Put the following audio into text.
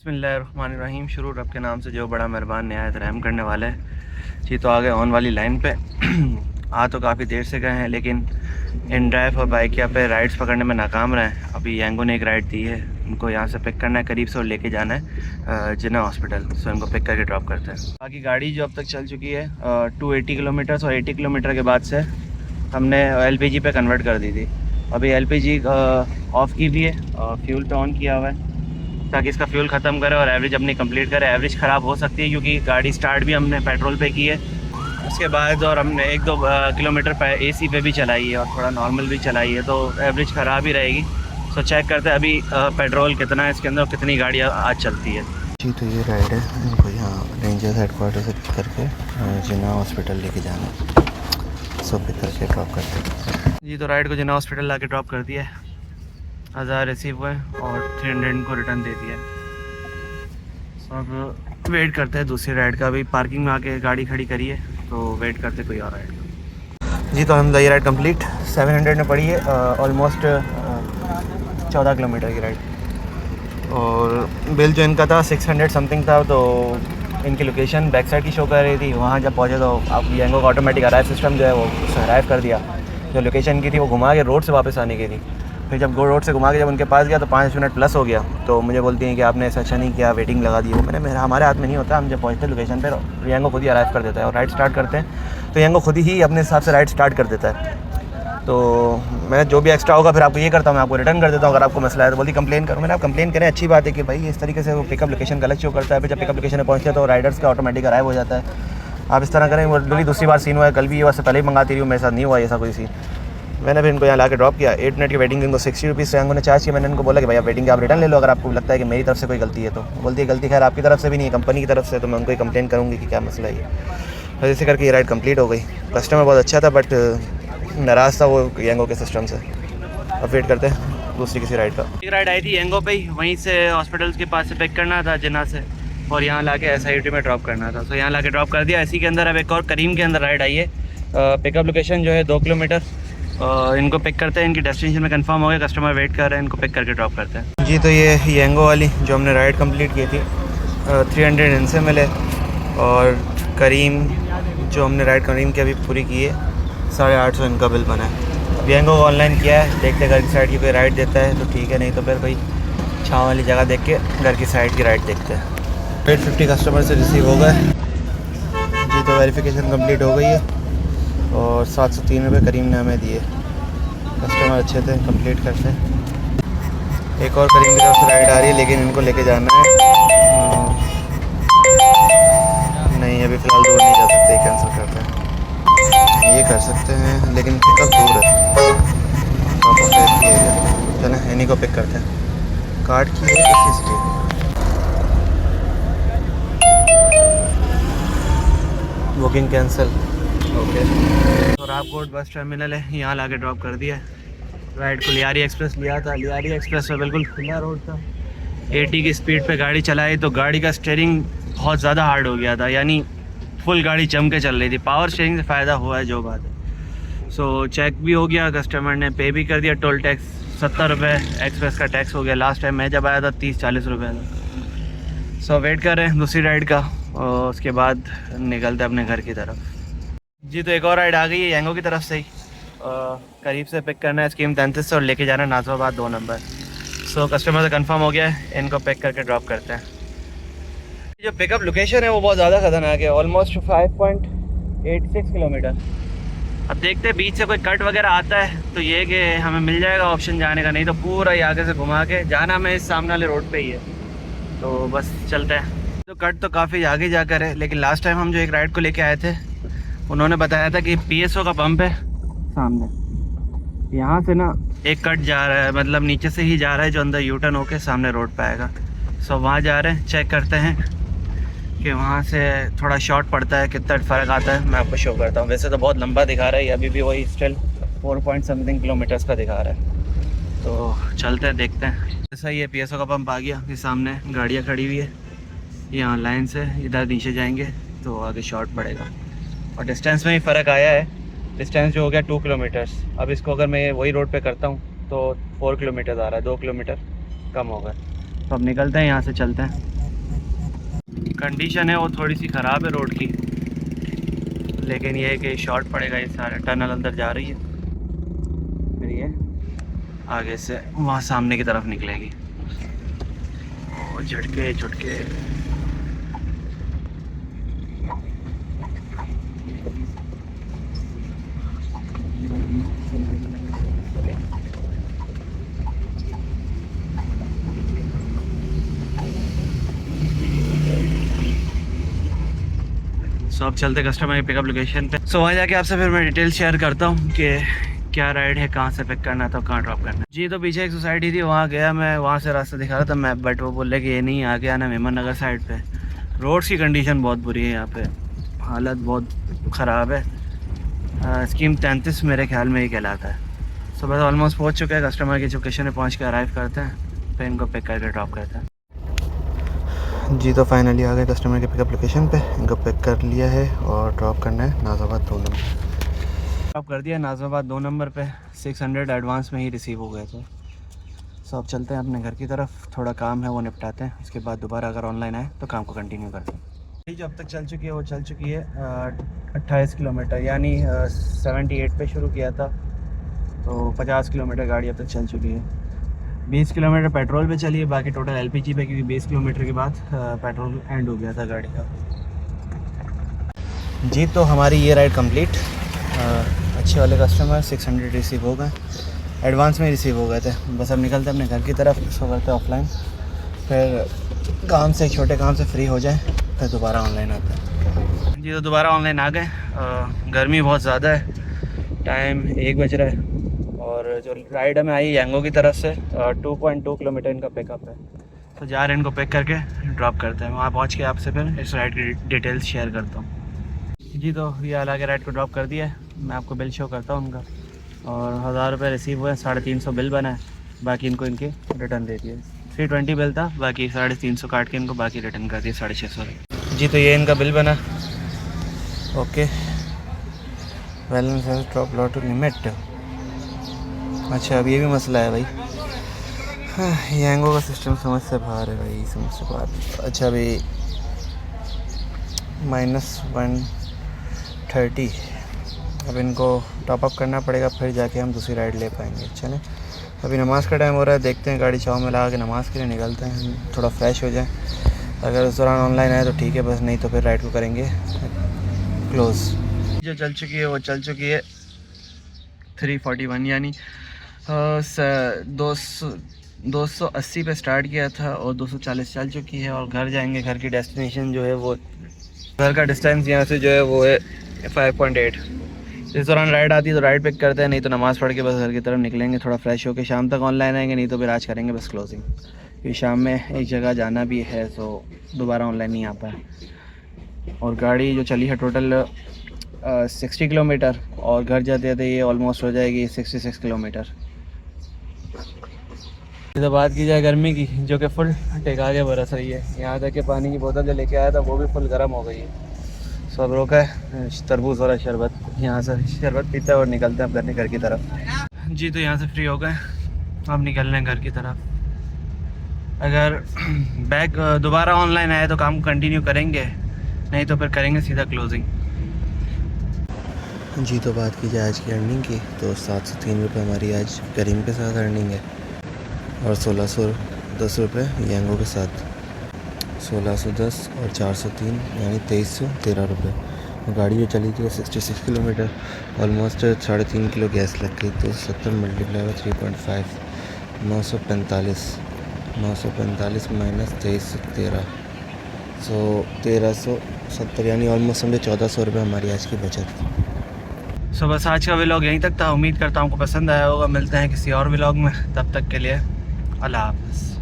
बिस्मिल्लाहिर्रहमानिर्रहीम। शुरू रब के नाम से जो बड़ा मेहरबान नहायत रहम करने वाला है। जी तो आ गए ऑन वाली लाइन पे। आ तो काफ़ी देर से गए हैं, लेकिन इन ड्राइव और बाइकिया पे राइड्स पकड़ने में नाकाम रहे हैं। अभी यंगो ने एक राइड दी है, उनको यहाँ से पिक करना है करीब से और लेके जाना है जिन्ना हॉस्पिटल। सो इनको पिक करके ड्रॉप करते हैं। बाकी गाड़ी जो अब तक चल चुकी है 280 किलोमीटर्स, और 80 किलोमीटर के बाद से हमने LPG पे कन्वर्ट कर दी थी। अभी LPG ऑफ़ की भी है, फ्यूल पे ऑन किया हुआ है ताकि इसका फ्यूल ख़त्म करे और एवरेज अपनी कंप्लीट करे। एवरेज ख़राब हो सकती है क्योंकि गाड़ी स्टार्ट भी हमने पेट्रोल पे की है उसके बाद, और हमने 1-2 किलोमीटर पे AC पे भी चलाई है और थोड़ा नॉर्मल भी चलाई है, तो एवरेज ख़राब ही रहेगी। सो चेक करते हैं अभी पेट्रोल कितना है इसके अंदर और कितनी गाड़ियाँ आज चलती है। जी तो ये राइड है, इनको यहाँ रेंजर्स हेडक्वार्टर से पिक करके जिन्ना हॉस्पिटल लेके जाना है। सो पिक करके ड्रॉप करते हैं। जी तो राइड को जिन्ना हॉस्पिटल ला के ड्रॉप कर दिया है, 1000 रिसीव हुए और 300 को रिटर्न दे दिया है। अब वेट करते हैं दूसरी राइड का। अभी पार्किंग में आके गाड़ी खड़ी करी है, तो वेट करते कोई और राइड का। जी तो हम ये राइड कंप्लीट 700 में पड़ी है, ऑलमोस्ट 14 किलोमीटर की राइड। और बिल जो इनका था 600 समथिंग था, तो इनकी लोकेशन बैक साइड की शो कर रही थी। वहाँ जब पहुँचे तो आप यंगो का ऑटोमेटिक अराइव सिस्टम जो है वो अराइव कर दिया। जो लोकेशन की थी वो घुमा के रोड से वापस आने की थी। फिर जब रोड से घुमा के जब उनके पास गया तो 5 मिनट प्लस हो गया। तो मुझे बोलती हैं कि आपने ऐसा अच्छा नहीं किया, वेटिंग लगा दी। वो मेरा हमारे हाथ में नहीं होता। हम जब पहुँचते लोकेशन पर यंगो खुद ही अराइव कर देता है और राइड स्टार्ट करते हैं, तो यंगो खुद ही अपने हिसाब से राइड स्टार्ट कर देता है। तो मैं जो भी एक्स्ट्रा होगा फिर आपको ये करता हूँ, मैं आपको रिटर्न कर देता हूँ। अगर आपको मसला है तो बोलती कंप्लेन करो। मैंने आप कंप्लेन करें, अच्छी बात है कि भाई इस तरीके से वो पिकअप लोकेशन गलत शो करता है। फिर जब पिकअप लोकेशन में पहुँचते हैं तो राइडर्स का ऑटोमेटिक अराइव हो जाता है। आप इस तरह करें। वो दूसरी बार सीन हुआ है, कल भी ये वैसे पहले ही मंगाती रही हूँ, मेरे साथ नहीं हुआ ऐसा कोई सीन। मैंने फिर इनको यहाँ ला के ड्रॉप किया। 8 मिनट की वेटिंग, इनको 60 रुपीज़ से ने चार्ज किया। मैंने इनको बोला कि भाई आप वेटिंग आप रिटर्न ले लो अगर आपको लगता है कि मेरी तरफ से कोई गलती है तो। बोलती है गलती खैर आपकी तरफ से भी नहीं है, कंपनी की तरफ से। तो मैं उनको ही कंप्लेन करूँगी कि क्या मसला है। बस ऐसे करके ये राइड कंप्लीट हो गई। कस्टमर बहुत अच्छा था बट नाराज़ था वो यंगो के सिस्टम से। अब वेट करते हैं दूसरी किसी राइड का। एक राइड आई थी यंगो पे ही, वहीं से हॉस्पिटल्स के पास से पिक करना था जिन्ना से, और यहाँ लाके SIT में ड्रॉप करना था। तो यहाँ लाके ड्रॉप कर दिया। इसी के अंदर अब एक और करीम के अंदर राइड आई है। पिकअप लोकेशन जो है 2 किलोमीटर। इनको पिक करते हैं, इनकी डेस्टिनेशन में कंफर्म हो गया, कस्टमर वेट कर रहे हैं, इनको पिक करके ड्रॉप करते हैं। जी तो ये यंगो वाली जो हमने राइड कंप्लीट की थी 300 इनसे मिले, और करीम जो हमने राइड करीम की अभी पूरी की है 850 इनका बिल बना है। यंगो को ऑनलाइन किया है, देखते घर की साइड की कोई राइड देता है तो ठीक है, नहीं तो फिर कोई छाँव वाली जगह देख के घर की साइड की राइड देखते हैं। 850 कस्टमर से रिसीव हो गए। जी तो वेरिफिकेशन कंप्लीट हो गई है और 703 रुपये करीम ने हमें दिए। कस्टमर अच्छे थे, कंप्लीट करते हैं। एक और करीम की तरफ से राइड आ रही है, लेकिन इनको लेके जाना है। नहीं अभी फ़िलहाल दूर नहीं जा सकते, कैंसिल करते हैं। ये कर सकते हैं लेकिन पिकअप दूर है, चलें इन्हीं को पिक करते हैं। कार्ड की है इसलिए बुकिंग कैंसिल। ओके। और रावकोट बस टर्मिनल है, यहाँ लाके ड्रॉप कर दिया। राइड को लियारी एक्सप्रेस लिया था। लियारी एक्सप्रेस में बिल्कुल खुला रोड था, 80 की स्पीड पे गाड़ी चलाई तो गाड़ी का स्टीयरिंग बहुत ज़्यादा हार्ड हो गया था, यानी फुल गाड़ी जम के चल रही थी। पावर स्टीयरिंग से फ़ायदा हुआ है जो बात है। सो चेक भी हो गया, कस्टमर ने पे भी कर दिया। टोल टैक्स 70 रुपये एक्सप्रेस का टैक्स हो गया। लास्ट टाइम मैं जब आया था 30-40 रुपये था। सो वेट कर रहे हैं दूसरी राइड का और उसके बाद निकलते अपने घर की तरफ। जी तो एक और राइड आ गई है यंगो की तरफ से ही। करीब से पिक करना है स्कीम 33 से और लेके जाना है नाज़िमाबाद 2 नंबर। सो कस्टमर से कंफर्म हो गया है, इनको पिक करके ड्रॉप करते हैं। जो पिकअप लोकेशन है वो बहुत ज़्यादा खतरनाक है, ऑलमोस्ट 5.86 किलोमीटर। अब देखते हैं बीच से कोई कट वगैरह आता है तो ये कि हमें मिल जाएगा ऑप्शन जाने का, नहीं तो पूरा ही आगे से घुमा के जाना हमें इस सामने वाले रोड पे ही है। तो बस चलते हैं। तो कट तो काफ़ी आगे जाकर है, लेकिन लास्ट टाइम हम जो एक राइड को लेके आए थे उन्होंने बताया था कि PSO का पंप है सामने, यहाँ से ना एक कट जा रहा है, मतलब नीचे से ही जा रहा है जो अंदर U-टर्न होके सामने रोड पे आएगा। सो वहाँ जा रहे हैं, चेक करते हैं कि वहाँ से थोड़ा शॉर्ट पड़ता है, कितना फ़र्क आता है मैं आपको शो करता हूँ। वैसे तो बहुत लंबा दिखा रहा है, अभी भी वही स्टिल 4 पॉइंट समथिंग किलोमीटर्स का दिखा रहा है। तो चलते हैं देखते हैं। जैसा ये PSO का पंप आ गया, ये सामने गाड़ियाँ खड़ी हुई है, यहाँ लाइन से इधर नीचे जाएंगे तो आगे शॉर्ट पड़ेगा। और डिस्टेंस में ही फ़र्क आया है, डिस्टेंस जो हो गया 2 किलोमीटर्स। अब इसको अगर मैं वही रोड पे करता हूँ तो 4 किलोमीटर आ रहा है, 2 किलोमीटर कम होगा। तो अब निकलते हैं यहाँ से, चलते हैं। कंडीशन है वो थोड़ी सी ख़राब है रोड की, लेकिन ये है कि शॉर्ट पड़ेगा, ये सारे टनल अंदर जा रही है, फिर ये आगे से वहाँ सामने की तरफ निकलेगी। और झटके झटके सो अब चलते कस्टमर की पिकअप लोकेशन पे। सो वहाँ जाके आपसे फिर मैं डिटेल शेयर करता हूँ कि क्या राइड है, कहाँ से पिक करना था, कहाँ ड्रॉप करना है। जी तो पीछे एक सोसाइटी थी, वहाँ गया मैं, वहाँ से रास्ता दिखा रहा था मैप, बट वो बोले कि ये नहीं, आ गया ना मेमन नगर साइड पे। रोड्स की कंडीशन बहुत बुरी है यहाँ पे, हालत बहुत ख़राब है। स्कीम 33 मेरे ख्याल में ही कहलाता है। सो बस ऑलमोस्ट पहुँच चुके हैं, कस्टमर की लोकेशन में पहुँच के अराइव करते हैं, फिर इनको पिक करके ड्रॉप करते हैं। जी तो फाइनली आ गए कस्टमर के पिकअप लोकेशन पे, इनको पिक कर लिया है और ड्रॉप करना है नाज़ाबाद 2 नंबर। ड्रॉप कर दिया नाज़ाबाद 2 नंबर पे, 600 एडवांस में ही रिसीव हो गए थे। सो अब चलते हैं अपने घर की तरफ, थोड़ा काम है वो निपटाते हैं, उसके बाद दोबारा अगर ऑनलाइन आए तो काम को कंटिन्यू करते हैं। जो अब तक चल चुकी है वो चल चुकी है 28 किलोमीटर, यानी 78 पे शुरू किया था तो 50 किलोमीटर गाड़ी अब तक चल चुकी है। 20 किलोमीटर पेट्रोल पे चली है, बाकी टोटल एलपीजी पे, क्योंकि 20 किलोमीटर के बाद पेट्रोल एंड हो गया था गाड़ी का। जी तो हमारी ये राइड कंप्लीट, अच्छे वाले कस्टमर 600 रिसीव हो गए, एडवांस में रिसीव हो गए थे। बस अब निकलते अपने घर की तरफ, इसको करते ऑफलाइन, फिर काम से, छोटे काम से फ्री हो जाए, फिर दोबारा ऑनलाइन आते हैं। जी तो दोबारा ऑनलाइन आ गए। गर्मी बहुत ज़्यादा है, टाइम 1 बज रहा है, और जो राइड हमें आई यांगो की तरफ से 2.2 किलोमीटर इनका पिकअप है, तो जा रहे हैं इनको पिक करके ड्रॉप करते हैं। वहाँ पहुँच के आपसे फिर इस राइड की डिटेल्स शेयर करता हूँ। जी तो ये हालांकि राइड को ड्रॉप कर दिया है, मैं आपको बिल शो करता हूँ उनका, और 1000 रुपये रिसीव हुए, 350 बिल बना है, बाकी इनको इनके रिटर्न दे दिए। 320 बिल था, बाकी 350 काट के इनको बाकी रिटर्न कर दिए 650। जी तो ये इनका बिल बना, ओके। बैलेंस है ड्रॉप लॉट टू लिमिट। अच्छा अब ये भी मसला है भाई, हाँ, यांगो का सिस्टम समझ से बाहर है भाई, समझ से बाहर। अच्छा भाई -130, अब इनको टॉपअप करना पड़ेगा, फिर जाके हम दूसरी राइड ले पाएंगे। चलें, अभी नमाज़ का टाइम हो रहा है, देखते हैं, गाड़ी छाँव में लगा के नमाज़ के लिए निकलते हैं, थोड़ा फ्रेश हो जाए। अगर उस दौरान ऑनलाइन आए तो ठीक है, बस नहीं तो फिर राइड को करेंगे क्लोज़। जो चल चुकी है वो चल चुकी है 341, यानी 280 पे स्टार्ट किया था और 240 चल चुकी है, और घर जाएंगे। घर की डेस्टिनेशन जो है वो, घर का डिस्टेंस यहाँ से जो है वो है 5.8। इस दौरान राइड आती है तो राइड पिक करते हैं, नहीं तो नमाज़ पढ़ के बस घर की तरफ निकलेंगे, थोड़ा फ्रेश होकर शाम तक ऑनलाइन आएंगे, नहीं तो फिर आज करेंगे बस क्लोजिंग, क्योंकि शाम में एक जगह जाना भी है, तो दोबारा ऑनलाइन नहीं आ पाया। और गाड़ी जो चली है टोटल 60 किलोमीटर, और घर जाते जाते ये ऑलमोस्ट हो जाएगी 66 किलोमीटर। तो बात की जाए गर्मी की, जो कि फुल टेका के बरस रही है, यहाँ तक कि पानी की बोतल जो लेके आया था वो भी फुल गर्म हो गई है। सब रोका है, तरबूज वाला शरबत, यहाँ से शरबत पीते हैं और निकलते हैं अपने घर की तरफ। जी तो यहाँ से फ्री हो गए, अब निकल रहे हैं घर की तरफ। अगर बैग दोबारा ऑनलाइन आए तो काम कंटिन्यू करेंगे, नहीं तो फिर करेंगे सीधा क्लोजिंग। जी तो बात की जाए आज की अर्निंग की, तो 703 रुपये हमारी आज करीम के साथ अर्निंग है, और 1610 रुपये यांगो के साथ, 1610 और 403 यानी 2313 रुपये। गाड़ी जो चली थी 66 किलोमीटर, ऑलमोस्ट 3.5 किलो गैस लग गई, तो 70 मल्टीप्लाई 3.5, 945 माइनस 2313, सो 1370, यानी ऑलमोस्ट समझे 1400 रुपये हमारी आज की बचत। सो बस आज का व्लॉग यहीं तक था, उम्मीद करता हूँ आपको पसंद आया होगा। मिलते हैं किसी और व्लॉग में, तब तक के लिए अल्लाह हाफ़िज़।